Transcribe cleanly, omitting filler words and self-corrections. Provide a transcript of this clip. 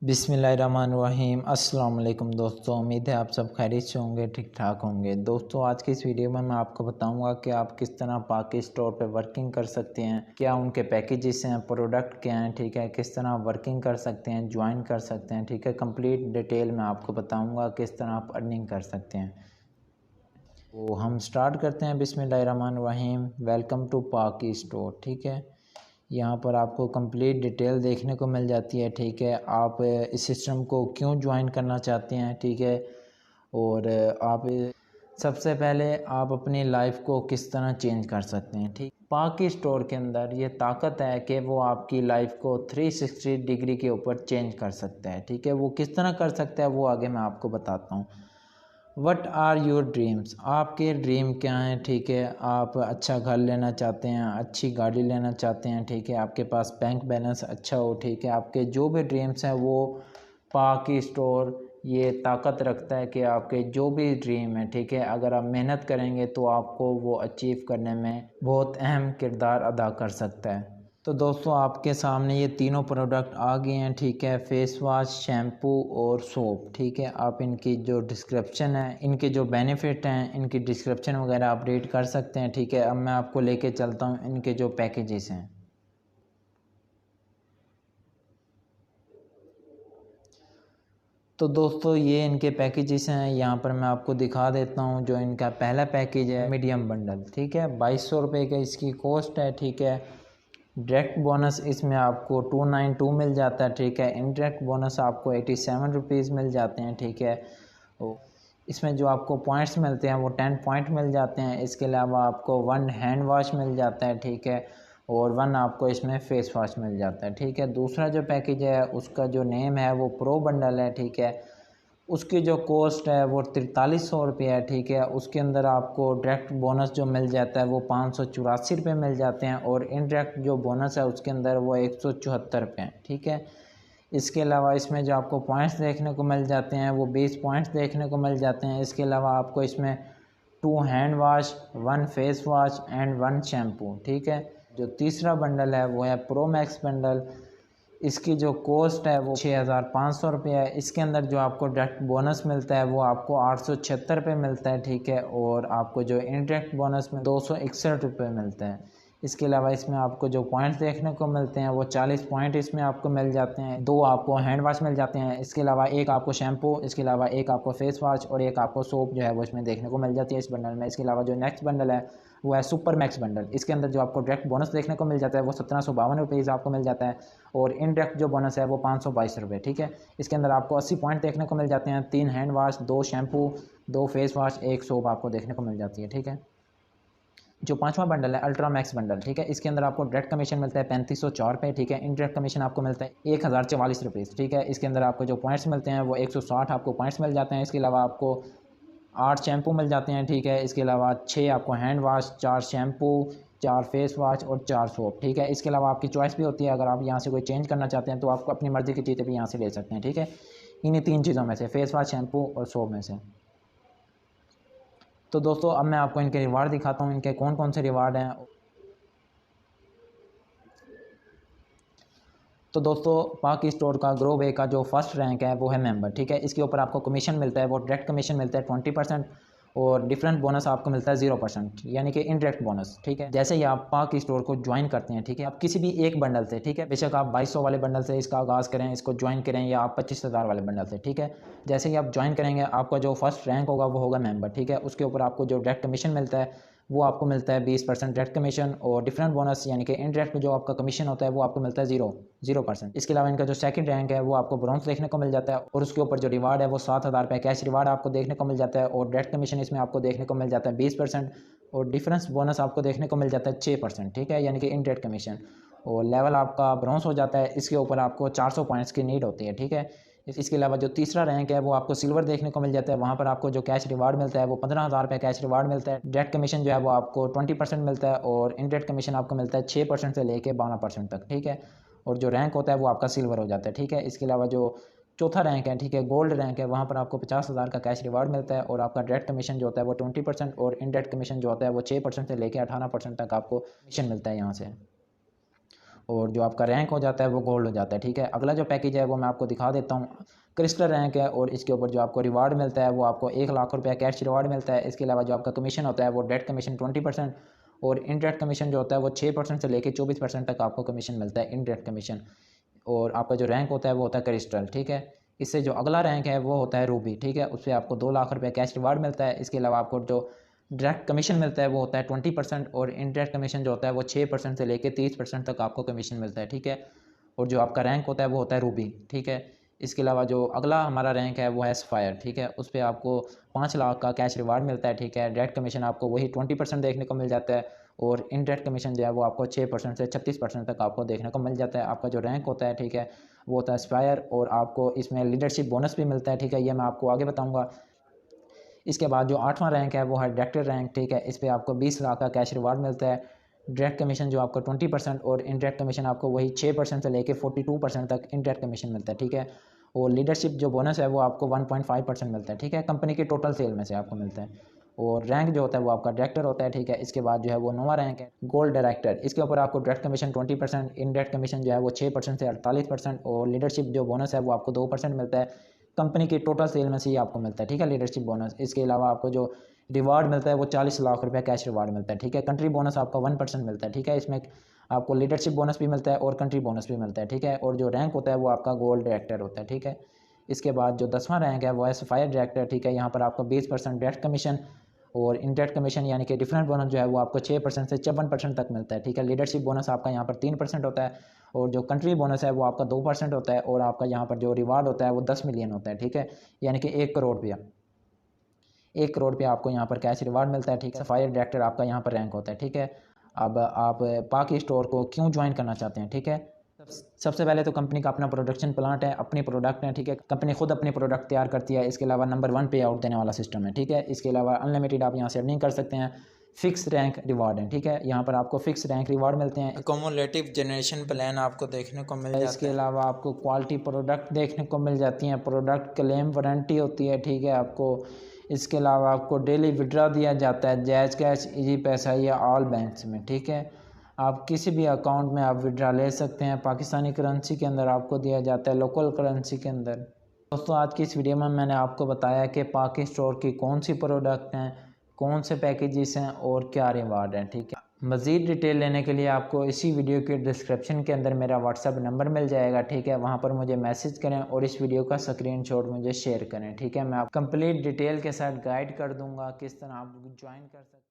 बिस्मिल्लाहिर्रहमानिर्रहीम। अस्सलाम वालेकुम दोस्तों, उम्मीद है आप सब खैरियत से होंगे, ठीक ठाक होंगे। दोस्तों आज की इस वीडियो में मैं आपको बताऊंगा कि आप किस तरह पाकी स्टोर पे वर्किंग कर सकते हैं, क्या उनके पैकेजेस हैं, प्रोडक्ट क्या हैं, ठीक है, किस तरह वर्किंग कर सकते हैं, ज्वाइन कर सकते हैं, ठीक है। कंप्लीट डिटेल में आपको बताऊँगा किस तरह आप अर्निंग कर सकते हैं। तो हम स्टार्ट करते हैं। बिस्मिल्लाहिर्रहमानिर्रहीम। वेलकम टू पाकी स्टोर, ठीक है। यहाँ पर आपको कंप्लीट डिटेल देखने को मिल जाती है, ठीक है। आप इस सिस्टम को क्यों ज्वाइन करना चाहते हैं, ठीक है। और आप सबसे पहले आप अपनी लाइफ को किस तरह चेंज कर सकते हैं, ठीक। पाकी स्टोर के अंदर ये ताकत है कि वो आपकी लाइफ को 360 डिग्री के ऊपर चेंज कर सकता है, ठीक है। वो किस तरह कर सकता है वो आगे मैं आपको बताता हूँ। वट आर योर ड्रीम्स, आपके ड्रीम क्या हैं, ठीक है। आप अच्छा घर लेना चाहते हैं, अच्छी गाड़ी लेना चाहते हैं, ठीक है। आपके पास बैंक बैलेंस अच्छा हो, ठीक है। आपके जो भी ड्रीम्स हैं वो पाकी स्टोर ये ताकत रखता है कि आपके जो भी ड्रीम है, ठीक है, अगर आप मेहनत करेंगे तो आपको वो अचीव करने में बहुत अहम किरदार अदा कर सकता है। तो दोस्तों आपके सामने ये तीनों प्रोडक्ट आ गए हैं, ठीक है। फेस वाश, शैम्पू और सोप, ठीक है। आप इनकी जो डिस्क्रिप्शन है, इनके जो बेनिफिट हैं, इनकी डिस्क्रिप्शन वगैरह आप रीड कर सकते हैं, ठीक है। अब मैं आपको लेके चलता हूँ इनके जो पैकेजेस हैं। तो दोस्तों ये इनके पैकेजेस हैं, यहाँ पर मैं आपको दिखा देता हूँ। जो इनका पहला पैकेज है मीडियम बंडल, ठीक है, 2200 रुपये का इसकी कॉस्ट है, ठीक है। डायरेक्ट बोनस इसमें आपको 292 मिल जाता है, ठीक है। इनडायरेक्ट बोनस आपको 87 रुपीज़ मिल जाते हैं, ठीक है। इसमें जो आपको पॉइंट्स मिलते हैं वो 10 पॉइंट मिल जाते हैं। इसके अलावा आपको 1 हैंड वॉश मिल जाता है, ठीक है। और 1 आपको इसमें फेस वॉश मिल जाता है, ठीक है। दूसरा जो पैकेज है उसका जो नेम है वो प्रो बंडल है, ठीक है। उसकी जो कॉस्ट है वो 4300 रुपये है, ठीक है। उसके अंदर आपको डायरेक्ट बोनस जो मिल जाता है वो 584 रुपये मिल जाते हैं, और इनडायरेक्ट जो बोनस है उसके अंदर वो 174 रुपये हैं, ठीक है। इसके अलावा इसमें जो आपको पॉइंट्स देखने को मिल जाते हैं वो 20 पॉइंट्स देखने को मिल जाते हैं। इसके अलावा आपको इसमें 2 hand wash, 1 face wash and 1 shampoo, ठीक है। जो तीसरा बंडल है वो है प्रो मैक्स बंडल। इसकी जो कॉस्ट है वो 6500 रुपये है। इसके अंदर जो आपको डायरेक्ट बोनस मिलता है वो आपको 876 रुपये मिलता है, ठीक है। और आपको जो इनडायरेक्ट बोनस में 261 रुपये मिलता है। इसके अलावा इसमें आपको जो पॉइंट्स देखने को मिलते हैं वो 40 पॉइंट इसमें आपको मिल जाते हैं। 2 आपको हैंड वाश मिल जाते हैं। इसके अलावा 1 आपको शैम्पू, इसके अलावा 1 आपको फेस वॉश और 1 आपको सोप जो है वो इसमें देखने को मिल जाती है इस बंडल में। इसके अलावा जो नेक्स्ट बंडल है वो है सुपर मैक्स बंडल। इसके अंदर जो आपको डायरेक्ट बोनस देखने को मिल जाता है वो 1752 रुपीज़ आपको मिल जाता है, और इनडायरेक्ट जो बोनस है वो 522 रुपये, ठीक है। इसके अंदर आपको 80 पॉइंट देखने को मिल जाते हैं। 3 hand wash, 2 shampoo, 2 face wash, 1 soap आपको देखने को मिल जाती है, ठीक है। जो पांचवा बंडल है अल्ट्रा मैक्स बंडल, ठीक है। इसके अंदर आपको डायरेक्ट कमीशन मिलता है 3504 रुपये, ठीक है। इनडायरेक्ट कमीशन आपको मिलता है 1044 रुपीज़, ठीक है। इसके अंदर आपको जो पॉइंट्स मिलते हैं वो 160 आपको पॉइंट्स मिल जाते हैं। इसके अलावा आपको 8 शैम्पू मिल जाते हैं, ठीक है। इसके अलावा 6 आपको hand wash, 4 shampoo, 4 face wash और 4 सोप, ठीक है। इसके अलावा आपकी चॉइस भी होती है, अगर आप यहाँ से कोई चेंज करना चाहते हैं तो आप अपनी मर्ज़ी की चीज़ें भी यहाँ से ले सकते हैं, ठीक है। इन्हीं 3 चीज़ों में से, फेस वाश, शैम्पू और सोप में से। तो दोस्तों अब मैं आपको इनके रिवार्ड दिखाता हूँ, इनके कौन कौन से रिवार्ड हैं। तो दोस्तों पाक स्टोर का ग्रो वे का जो फर्स्ट रैंक है वो है मेंबर, ठीक है। इसके ऊपर आपको कमीशन मिलता है, वो डायरेक्ट कमीशन मिलता है 20%, और डिफरेंट बोनस आपको मिलता है 0%, यानी कि इनडायरेक्ट बोनस, ठीक है। जैसे ही आप पाक स्टोर को ज्वाइन करते हैं, ठीक है, आप किसी भी एक बंडल से, ठीक है, बेशक आप 2200 वाले बंडल से इसका आगाज़ करें, इसको ज्वाइन करें, या आप 25,000 वाले बंडल से, ठीक है। जैसे ही आप ज्वाइन करेंगे आपका जो फर्स्ट रैंक होगा वो होगा मेंबर, ठीक है। उसके ऊपर आपको जो डायरेक्ट कमीशन मिलता है वो आपको मिलता है 20% डायरेक्ट कमीशन, और डिफरेंट बोनस यानी कि इनडायरेक्ट जो आपका कमीशन होता है वो आपको मिलता है 0%। इसके अलावा इनका जो सेकंड रैंक है वो आपको ब्रॉन्ज देखने को मिल जाता है, और उसके ऊपर जो रिवार्ड है वो 7,000 रुपये कैश रिवार्ड आपको देखने को मिल जाता है, और डायरेक्ट कमीशन इसमें आपको देखने को मिल जाता है 20%, और डिफरेंस बोनस आपको देखने को मिल जाता है 6%, ठीक है, यानी कि इनडायरेक्ट कमीशन। और लेवल आपका ब्रॉन्ज हो जाता है, इसके ऊपर आपको 400 पॉइंट्स की नीड होती है, ठीक है। इसके अलावा जो तीसरा रैंक है वो आपको सिल्वर देखने को मिल जाता है, वहाँ पर आपको जो कैश रिवार्ड मिलता है वो 15,000 रुपये कैश रिवार्ड मिलता है। डायरेक्ट कमीशन जो है वो आपको 20% मिलता है, और इनडायरेक्ट कमीशन आपको मिलता है 6% से लेकर 12% तक, ठीक है। और जो रैंक होता है वो आपका सिल्वर हो जाता है, ठीक है। इसके अलावा जो चौथा रैंक है, ठीक है, गोल्ड रैंक है, वहाँ पर आपको 50,000 का कैश रिवार्ड मिलता है, और आपका डायरेक्ट कमीशन जो होता है वो 20%, और इनडायरेक्ट कमीशन जो होता है वो 6% से लेकर 18% तक आपको कमीशन मिलता है यहाँ से। और जो आपका रैंक हो जाता है वो गोल्ड हो जाता है, ठीक है। अगला जो पैकेज है वो मैं आपको दिखा देता हूँ, क्रिस्टल रैंक है, और इसके ऊपर जो आपको रिवार्ड मिलता है वो आपको 1 लाख रुपया कैश रिवार्ड मिलता है। इसके अलावा जो आपका कमीशन होता है वो डायरेक्ट कमीशन 20% और इनडायरेक्ट कमीशन जो होता है वो 6% से लेकर 24% तक आपको कमीशन मिलता है इनडायरेक्ट कमीशन। और आपका जो रैंक होता है वो होता है क्रिस्टल, ठीक है। इससे जो अगला रैंक है वो होता है रूबी, ठीक है। उससे आपको 2 लाख रुपये कैश रिवार्ड मिलता है। इसके अलावा आपको जो डायरेक्ट कमीशन मिलता है वो होता है 20% और इनडायरेक्ट कमीशन जो होता है वो 6% से लेकर 30% तक आपको कमीशन मिलता है, ठीक है। और जो आपका रैंक होता है वो होता है रूबी, ठीक है। इसके अलावा जो अगला हमारा रैंक है वो है सफ़ायर, ठीक है। उस पर आपको 5 लाख का कैश रिवार्ड मिलता है, ठीक है। डायरेक्ट कमीशन आपको वही 20% देखने को मिल जाता है और इनडायरेक्ट कमीशन जो है वो आपको 6% से 36% तक आपको देखने को मिल जाता है। आपका जो रैंक होता है, ठीक है, वो होता है सफ़ायर और आपको इसमें लीडरशिप बोनस भी मिलता है, ठीक है। ये मैं आपको आगे बताऊँगा। इसके बाद जो 8वां रैंक है वो है डायरेक्टर रैंक, ठीक है। इस पर आपको 20 लाख का कैश रिवार्ड मिलता है। डायरेक्ट कमीशन जो आपको 20% और इनडायरेक्ट कमीशन आपको वही 6% से लेकर 42% तक इनडायरेक्ट कमीशन मिलता है, ठीक है। और लीडरशिप जो बोनस है वो आपको 1.5% मिलता है, ठीक है, कंपनी की टोटल सेल में से आपको मिलता है। और रैंक जो होता है वो आपका डायरेक्टर होता है, ठीक है। इसके बाद जो है वो 9वां रैंक है गोल्ड डायरेक्टर। इसके ऊपर आपको डायरेक्ट कमीशन 20%, इनडायरेक्ट कमीशन जो है वो 6% से 48% और लीडरशिप जो बोनस है वो आपको 2% मिलता है। कंपनी की टोटल सेल में से ही आपको मिलता है, ठीक है, लीडरशिप बोनस। इसके अलावा आपको जो रिवार्ड मिलता है वो 40 लाख रुपया कैश रिवार्ड मिलता है, ठीक है। कंट्री बोनस आपका 1% मिलता है, ठीक है। इसमें आपको लीडरशिप बोनस भी मिलता है और कंट्री बोनस भी मिलता है, ठीक है। और जो रैंक होता है वो आपका गोल्ड डायरेक्टर होता है, ठीक है। इसके बाद जो 10वां रैंक है वो है सफ़ायर डायरेक्टर, ठीक है। यहाँ पर आपको 20% डायरेक्ट कमीशन और इनडायरेक्ट कमीशन यानी कि डिफरेंट बोनस जो है वो आपको 6% से 54% तक मिलता है, ठीक है। लीडरशिप बोनस आपका यहाँ पर 3% होता है और जो कंट्री बोनस है वो आपका 2% होता है और आपका यहाँ पर जो रिवार्ड होता है वो 10 मिलियन होता है, ठीक है, यानी कि 1 करोड़ रुपया। 1 करोड़ रुपया आपको यहाँ पर कैश रिवार्ड मिलता है, ठीक है। सफ़ायर डायरेक्टर आपका यहाँ पर रैंक होता है, ठीक है। अब आप पाक स्टोर को क्यों ज्वाइन करना चाहते हैं, ठीक है। सबसे पहले तो कंपनी का अपना प्रोडक्शन प्लांट है, अपनी प्रोडक्ट है, ठीक है। कंपनी खुद अपने प्रोडक्ट तैयार करती है। इसके अलावा नंबर 1 पे आउट देने वाला सिस्टम है, ठीक है। इसके अलावा अनलिमिटेड आप यहाँ से अर्निंग कर सकते हैं। फिक्स रैंक रिवार्ड है, ठीक है। यहाँ पर आपको फिक्स रैंक रिवार्ड मिलते हैं। कम्युलेटिव जनरेशन प्लान आपको देखने को मिल जाता है। इसके अलावा आपको क्वालिटी प्रोडक्ट देखने को मिल जाती हैं, प्रोडक्ट क्लेम वारंटी होती है, ठीक है आपको। इसके अलावा आपको डेली विड्रा दिया जाता है, जैज़ कैश, इजी पैसा या ऑल बैंक्स में, ठीक है। आप किसी भी अकाउंट में आप विड्रा ले सकते हैं। पाकिस्तानी करेंसी के अंदर आपको दिया जाता है, लोकल करेंसी के अंदर। दोस्तों आज की इस वीडियो में मैंने आपको बताया कि पाक स्टोर की कौन सी प्रोडक्ट हैं, कौन से पैकेजेस हैं और क्या रिवार्ड हैं, ठीक है। मज़ीद डिटेल लेने के लिए आपको इसी वीडियो के डिस्क्रिप्शन के अंदर मेरा व्हाट्सअप नंबर मिल जाएगा, ठीक है। वहाँ पर मुझे मैसेज करें और इस वीडियो का स्क्रीनशॉट मुझे शेयर करें, ठीक है। मैं आप कंप्लीट डिटेल के साथ गाइड कर दूँगा किस तरह आप ज्वाइन कर सकते हैं।